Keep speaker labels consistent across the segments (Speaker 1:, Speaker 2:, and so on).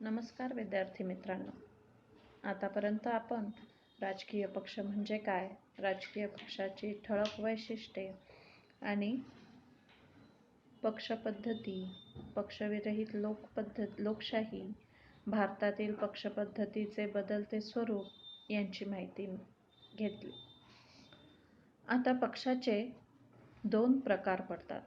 Speaker 1: नमस्कार विद्यार्थी मित्रांनो. आतापर्यंत आपण राजकीय पक्ष म्हणजे काय, राजकीय पक्षाची ठळक वैशिष्ट्ये आणि पक्षपद्धती, पक्षविरहित लोकशाही, भारतातील पक्षपद्धतीचे बदलते स्वरूप यांची माहिती घेतली. आता पक्षाचे दोन प्रकार पडतात.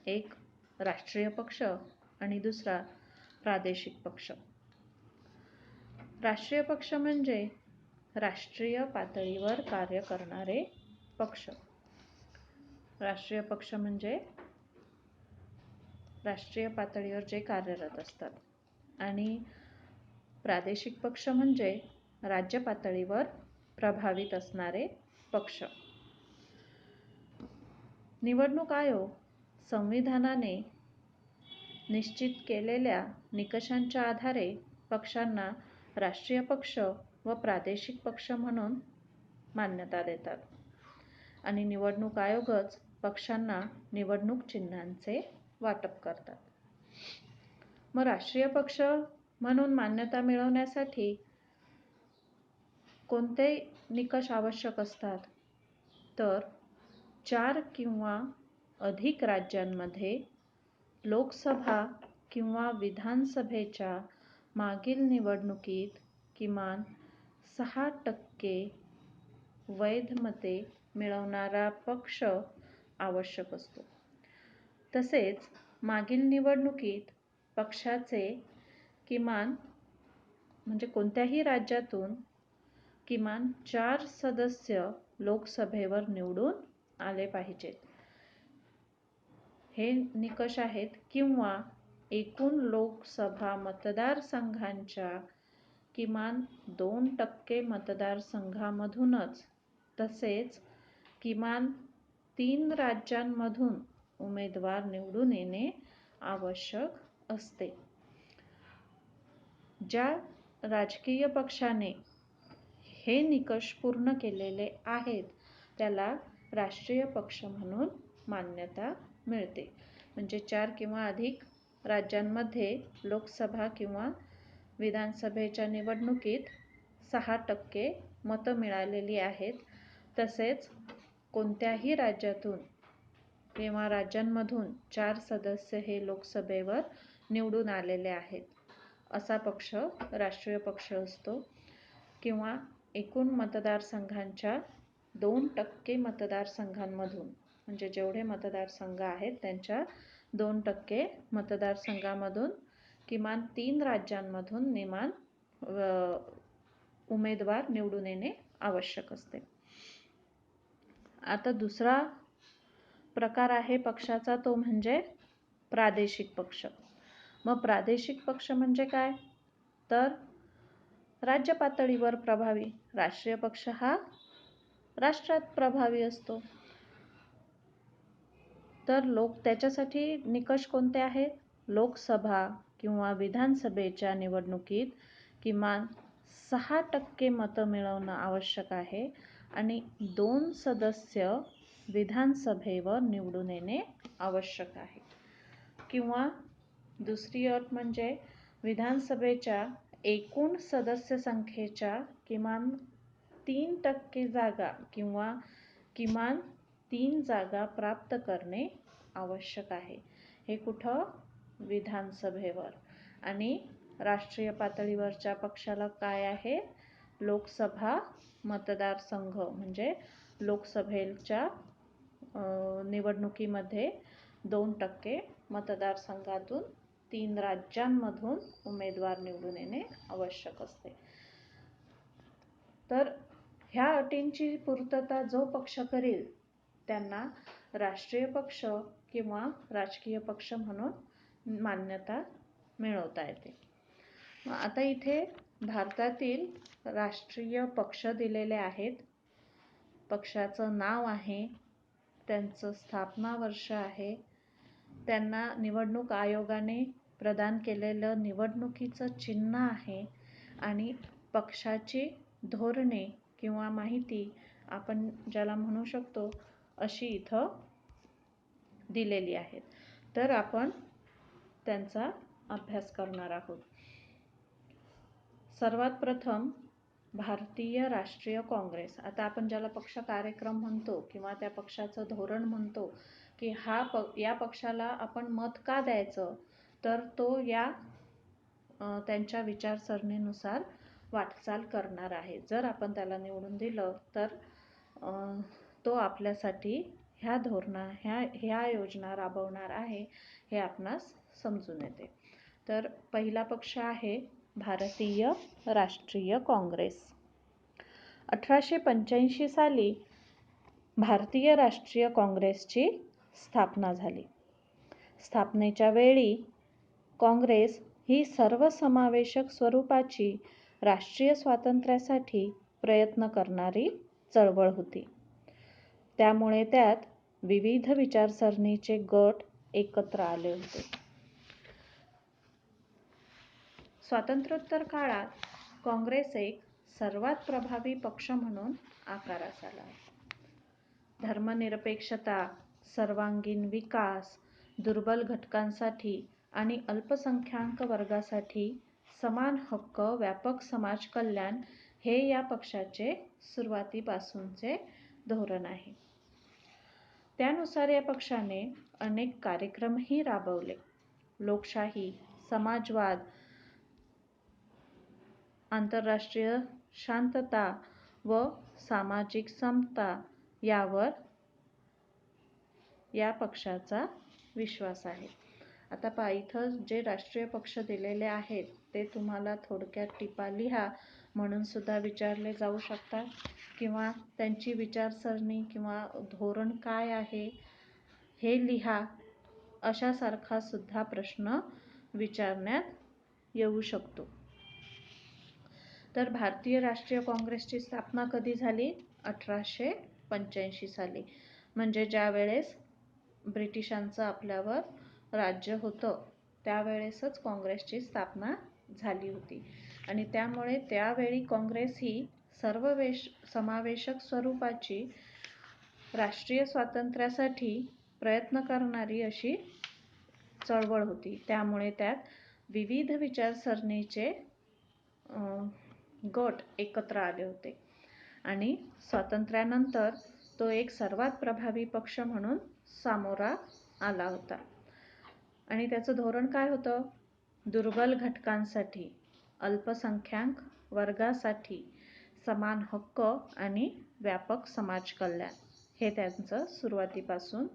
Speaker 1: एक राष्ट्रीय पक्ष आणि दुसरा प्रादेशिक पक्ष. राष्ट्रीय पक्ष म्हणजे राष्ट्रीय पातळीवर कार्य करणारे पक्ष. राष्ट्रीय पक्ष म्हणजे राष्ट्रीय पातळीवर जे कार्यरत असतात आणि प्रादेशिक पक्ष म्हणजे राज्य पातळीवर प्रभावित असणारे पक्ष. निवडणूक आयोग संविधानाने निश्चित केलेल्या निकषांच्या आधारे पक्षांना राष्ट्रीय पक्ष व प्रादेशिक पक्ष म्हणून मान्यता देतात आणि निवडणूक आयोगच पक्षांना निवडणूक चिन्हांचे वाटप करतात. मग राष्ट्रीय पक्ष म्हणून मान्यता मिळवण्यासाठी कोणते निकष आवश्यक असतात? तर 4 किंवा अधिक राज्यांमध्ये लोकसभा किंवा विधानसभेच्या मागील निवडणुकीत किमान 6% वैध मते मिळवणारा पक्ष आवश्यक असतो. तसेच मागील निवडणुकीत पक्षाचे किमान म्हणजे कोणत्याही राज्यातून किमान 4 सदस्य लोकसभेवर निवडून आले पाहिजेत. हे निकष आहेत. किंवा एकूण लोकसभा मतदारसंघांच्या किमान 2% मतदारसंघामधूनच तसेच किमान 3 राज्यांमधून उमेदवार निवडून येणे आवश्यक असते. ज्या राजकीय पक्षाने हे निकष पूर्ण केलेले आहेत त्याला राष्ट्रीय पक्ष म्हणून मान्यता मिळते. म्हणजे 4 किंवा अधिक राज्यांमध्ये लोकसभा किंवा विधानसभेच्या निवडणुकीत 6% मतं मिळालेली आहेत. तसेच कोणत्याही राज्यातून किंवा राज्यांमधून 4 सदस्य हे लोकसभेवर निवडून आलेले आहेत असा पक्ष राष्ट्रीय पक्ष असतो. किंवा एकूण मतदारसंघांच्या 2% मतदारसंघांमधून म्हणजे जेवढे मतदारसंघ आहेत त्यांच्या 2% मतदारसंघामधून किमान 3 राज्यांमधून उमेदवार निवडून येणे आवश्यक असते. आता दुसरा प्रकार आहे पक्षाचा, तो म्हणजे प्रादेशिक पक्ष. मग प्रादेशिक पक्ष म्हणजे काय? तर राज्य पातळीवर प्रभावी. राष्ट्रीय पक्ष हा राष्ट्रात प्रभावी असतो. तर त्याच्यासाठी निकष कोणते आहेत? लोकसभा किंवा विधानसभेच्या निवडणुकीत किमान 6% मतं मिळवणं आवश्यक आहे आणि 2 सदस्य विधानसभेवर निवडून येणे आवश्यक आहे. किंवा दुसरी अट म्हणजे विधानसभेच्या एकूण सदस्य संख्येच्या किमान 3% जागा किंवा किमान 3 जागा प्राप्त करणे आवश्यक आहे. हे कुठं? विधानसभेवर. आणि राष्ट्रीय पातळीवरच्या पक्षाला काय आहे? लोकसभा मतदारसंघ म्हणजे लोकसभेच्या निवडणुकीमध्ये 2% मतदारसंघातून 3 राज्यांमधून उमेदवार निवडून येणे आवश्यक असते. तर ह्या अटींची पूर्तता जो पक्ष करेल त्यांना राष्ट्रीय पक्ष किंवा राजकीय पक्ष म्हणून मान्यता मिळवता येते. आता इथे भारतातील राष्ट्रीय पक्ष दिलेले आहेत. पक्षाचं नाव आहे, त्यांचं स्थापना वर्ष आहे, त्यांना निवडणूक आयोगाने प्रदान केलेलं निवडणुकीचं चिन्ह आहे आणि पक्षाची धोरणे किंवा माहिती आपण ज्याला म्हणू शकतो अशी इथं दिलेली आहेत. तर आपण त्यांचा अभ्यास करणार आहोत. सर्वात प्रथम भारतीय राष्ट्रीय काँग्रेस, आता आपण ज्याला पक्ष कार्यक्रम म्हणतो किंवा त्या पक्षाचं धोरण म्हणतो की या पक्षाला आपण मत का द्यायचं, तर तो त्यांच्या विचारसरणीनुसार वाटचाल करणार आहे. जर आपण त्याला निवडून दिलं तर तो आपल्यासाठी ह्या योजना राबवणार आहे हे आपणास समजून येते. तर पहिला पक्ष आहे भारतीय राष्ट्रीय काँग्रेस. 1885 साली भारतीय राष्ट्रीय काँग्रेसची स्थापना झाली. स्थापनेच्या वेळी काँग्रेस ही सर्वसमावेशक स्वरूपाची राष्ट्रीय स्वातंत्र्यासाठी प्रयत्न करणारी चळवळ होती. त्यामुळे त्यात विविध विचारसरणीचे गट एकत्र आले होते. स्वातंत्र्योत्तर काळात काँग्रेस एक सर्वात प्रभावी पक्ष म्हणून आकारास आला. धर्मनिरपेक्षता, सर्वांगीण विकास, दुर्बल घटकांसाठी आणि अल्पसंख्याक वर्गासाठी समान हक्क, व्यापक समाज कल्याण हे या पक्षाचे सुरुवातीपासूनचे धोरण आहे. त्यानुसार या पक्षाने अनेक कार्यक्रमही राबवले. लोकशाही, समाजवाद, आंतरराष्ट्रीय शांतता व सामाजिक समता यावर या पक्षाचा विश्वास आहे. आता पहा, इथं जे राष्ट्रीय पक्ष दिलेले आहेत ते तुम्हाला थोडक्यात टिपा लिहा म्हणून सुद्धा विचारले जाऊ शकतात, किंवा त्यांची विचारसरणी किंवा धोरण काय आहे हे लिहा अशासारखा सुद्धा प्रश्न विचारण्यात येऊ शकतो. तर भारतीय राष्ट्रीय काँग्रेसची स्थापना कधी झाली? 1885 साली. म्हणजे ज्या वेळेस ब्रिटिशांचं आपल्यावर राज्य होतं त्यावेळेसच काँग्रेसची स्थापना झाली होती. आणि त्यामुळे त्यावेळी काँग्रेस ही समावेशक स्वरूपाची राष्ट्रीय स्वातंत्र्यासाठी प्रयत्न करणारी अशी चळवळ होती. त्यामुळे त्यात विविध विचारसरणीचे गट एकत्र आले होते आणि स्वातंत्र्यानंतर तो एक सर्वात प्रभावी पक्ष म्हणून सामोरा आला होता. आणि त्याचं धोरण काय होतं? दुर्बल घटकांसाठी, अल्पसंख्याक वर्गासाठी समान हक्क आणि व्यापक समाज कल्याण हे त्यांचं सुरुवातीपासून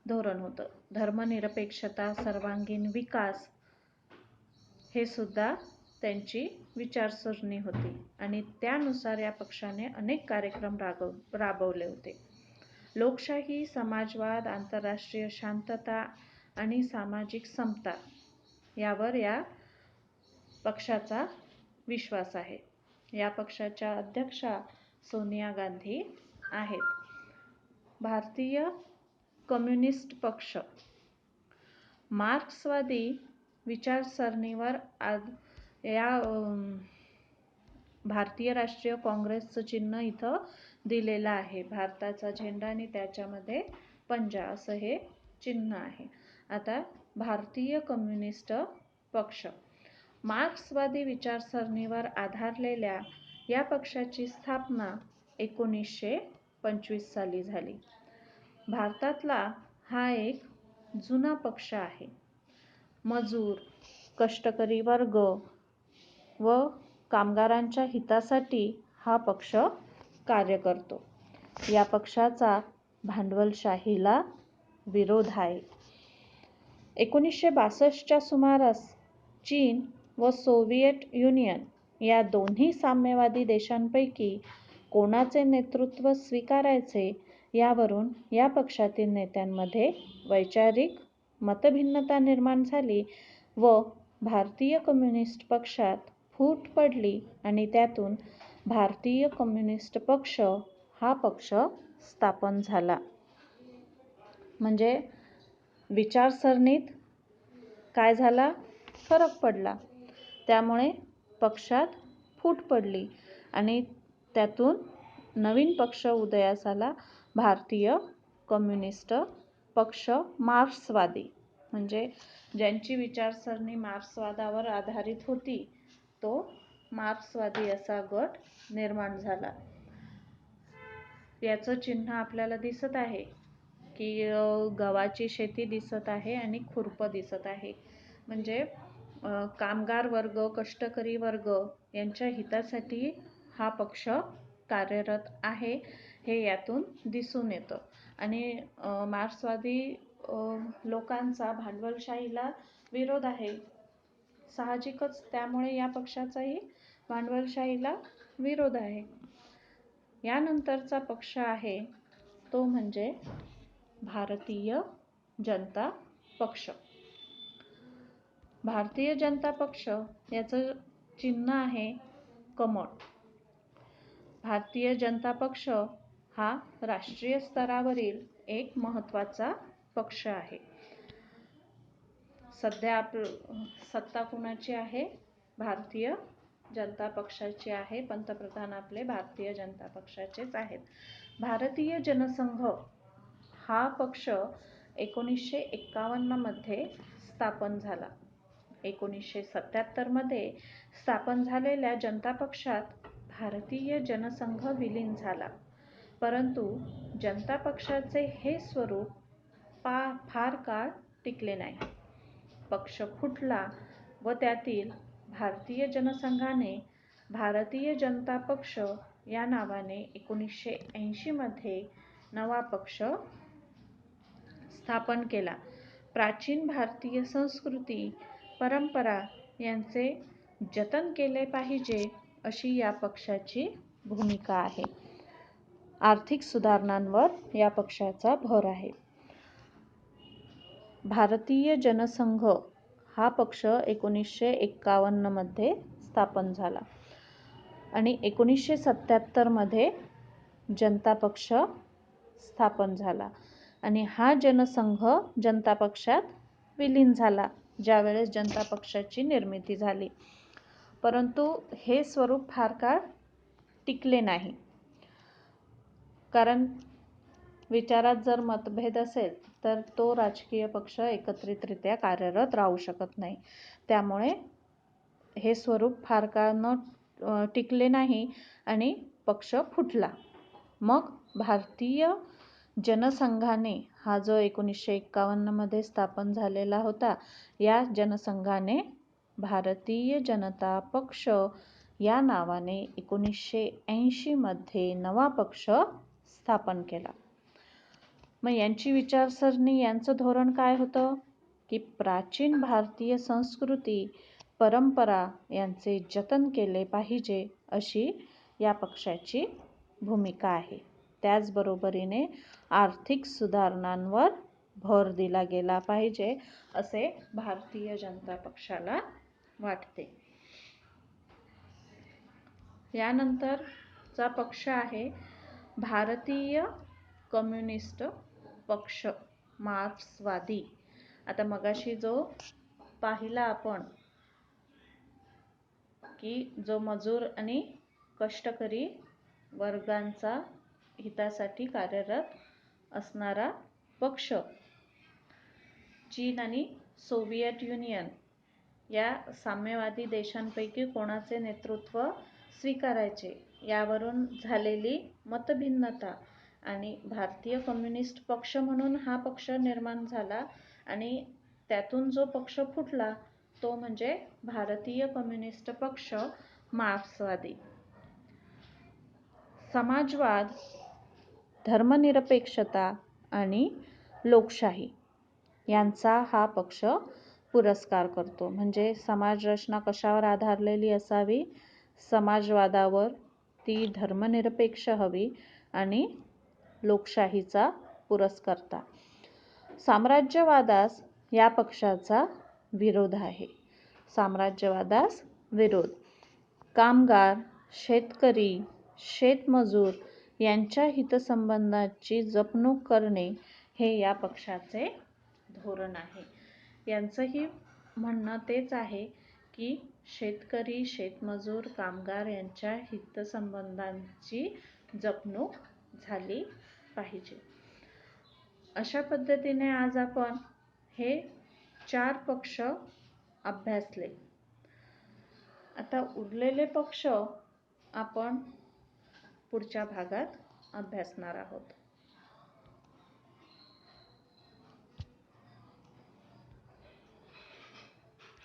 Speaker 1: धोरण होतं. धर्मनिरपेक्षता, सर्वांगीण विकास हे सुद्धा त्यांची विचारसरणी होती आणि त्यानुसार या पक्षाने अनेक कार्यक्रम राबवले होते. लोकशाही, समाजवाद, आंतरराष्ट्रीय शांतता आणि सामाजिक समता यावर या पक्षाचा विश्वास आहे. या पक्षाच्या अध्यक्षा सोनिया गांधी आहेत. भारतीय कम्युनिस्ट पक्ष मार्क्सवादी विचारसरणीवर या भारतीय राष्ट्रीय काँग्रेसचं चिन्ह इथं दिलेलं आहे. भारताचा झेंडा आणि त्याच्यामध्ये पंजा असं हे चिन्ह आहे. आता भारतीय कम्युनिस्ट पक्ष मार्क्सवादी विचारसरणीवर आधारलेल्या या पक्षाची स्थापना 1925 साली झाली. भारतातला हा एक जुना पक्ष आहे. मजूर, कष्टकरी वर्ग व कामगारांच्या हितासाठी हा पक्ष कार्य करतो. या पक्षाचा भांडवलशाहीला विरोध आहे. 1962च्या सुमारास चीन व सोव्हिएट युनियन या दोन्ही साम्यवादी देशांपैकी कोणाचे नेतृत्व स्वीकारायचे यावरून या पक्षातील नेत्यांमध्ये वैचारिक मतभिन्नता निर्माण झाली व भारतीय कम्युनिस्ट पक्षात फूट पडली आणि त्यातून भारतीय कम्युनिस्ट पक्ष हा पक्ष स्थापन झाला. म्हणजे विचारसरणीत काय झाला? फरक पडला. त्यामुळे पक्षात फूट पडली आणि त्यातून नवीन पक्ष उदयास आला, भारतीय कम्युनिस्ट पक्ष मार्क्सवादी. म्हणजे ज्यांची विचारसरणी मार्क्सवादावर आधारित होती तो मार्क्सवादी असा गट निर्माण झाला. याचं चिन्ह आपल्याला दिसत आहे की गव्हाची शेती दिसत आहे आणि खुरपं दिसत आहे. म्हणजे कामगार वर्ग, कष्टकरी वर्ग यांच्या हितासाठी हा पक्ष कार्यरत आहे हे यातून दिसून येतं. आणि मार्क्सवादी लोकांचा भांडवलशाहीला विरोध आहे. साहजिकच त्यामुळे या पक्षाचाही भांडवलशाहीला विरोध आहे. यानंतरचा पक्ष आहे तो म्हणजे भारतीय जनता पक्ष. भारतीय जनता पक्ष याचं चिन्ह आहे कमळ. भारतीय जनता पक्ष हा राष्ट्रीय स्तरावरील एक महत्त्वाचा पक्ष आहे. सध्या सत्ता कुणाची आहे? भारतीय जनता पक्षाची आहे. पंतप्रधान आपले भारतीय जनता पक्षाचेच आहेत. भारतीय जनसंघ हा पक्ष 1951 मध्ये स्थापन झाला. 1977 मध्ये स्थापन झालेल्या जनता पक्षात भारतीय जनसंघ विलीन झाला. परंतु जनता पक्षाचे हे स्वरूप फार काळ टिकले नाही. पक्ष फुटला व त्यातील भारतीय जनसंघाने भारतीय जनता पक्ष या नावाने 1980 मध्ये नवा पक्ष स्थापन केला. प्राचीन भारतीय संस्कृती, परंपरा यांचे जतन केले पाहिजे अशी या पक्षाची भूमिका आहे. आर्थिक सुधारणांवर या पक्षाचा भर आहे. भारतीय जनसंघ हा पक्ष 1951 मध्ये स्थापन झाला आणि 1977 मध्ये जनता पक्ष स्थापन झाला आणि हा जनसंघ जनता पक्षात विलीन झाला ज्यावेळेस जनता पक्षाची निर्मिती झाली. परंतु हे स्वरूप फार काळ टिकले नाही. कारण विचारात जर मतभेद असेल तर तो राजकीय पक्ष एकत्रितरित्या कार्यरत राहू शकत नाही. त्यामुळे हे स्वरूप फार काळ टिकले नाही आणि पक्ष फुटला. मग भारतीय जनसंघाने हा जो 1951 मध्ये स्थापन झालेला होता, या जनसंघाने भारतीय जनता पक्ष या नावाने 1980 मध्ये नवा पक्ष स्थापन केला. मग यांची विचारसरणी, यांचं धोरण काय होतं की प्राचीन भारतीय संस्कृती, परंपरा यांचे जतन केले पाहिजे अशी या पक्षाची भूमिका आहे. त्याचबरोबरीने आर्थिक सुधारणांवर भर दिला गेला पाहिजे असे भारतीय जनता पक्षाला वाटते. यानंतरचा पक्ष आहे भारतीय कम्युनिस्ट पक्ष, मार्क्सवादी. आता मगाशी जो पाहिला आपण की जो मजूर आणि कष्टकरी वर्गांचा हितासाठी कार्यरत असणारा पक्ष, चीन आणि सोव्हिएट युनियन या साम्यवादी देशांपैकी कोणाचे नेतृत्व स्वीकारायचे यावरून झालेली मतभिन्नता आणि भारतीय कम्युनिस्ट पक्ष म्हणून हा पक्ष निर्माण झाला आणि त्यातून जो पक्ष फुटला तो म्हणजे भारतीय कम्युनिस्ट पक्ष, मार्क्सवादी. समाजवाद, धर्मनिरपेक्षता आणि लोकशाही यांचा हा पक्ष पुरस्कार करतो. म्हणजे समाजरचना कशावर आधारलेली असावी? समाजवादावर. ती धर्मनिरपेक्ष हवी आणि लोकशाहीचा पुरस्कर्ता. साम्राज्यवादास या पक्षाचा विरोध आहे. साम्राज्यवादास विरोध. कामगार, शेतकरी, शेतमजूर यांच्या हितसंबंधांची जपणूक करणे हे या पक्षाचे धोरण आहे. यांचंही म्हणणं तेच आहे की शेतकरी, शेतमजूर, कामगार यांच्या हितसंबंधांची जपणूक झाली पाहिजे. अशा पद्धतीने आज आपण हे 4 पक्ष अभ्यासले आता उरलेले पक्ष आपण पुढच्या भागात अभ्यासणार आहोत.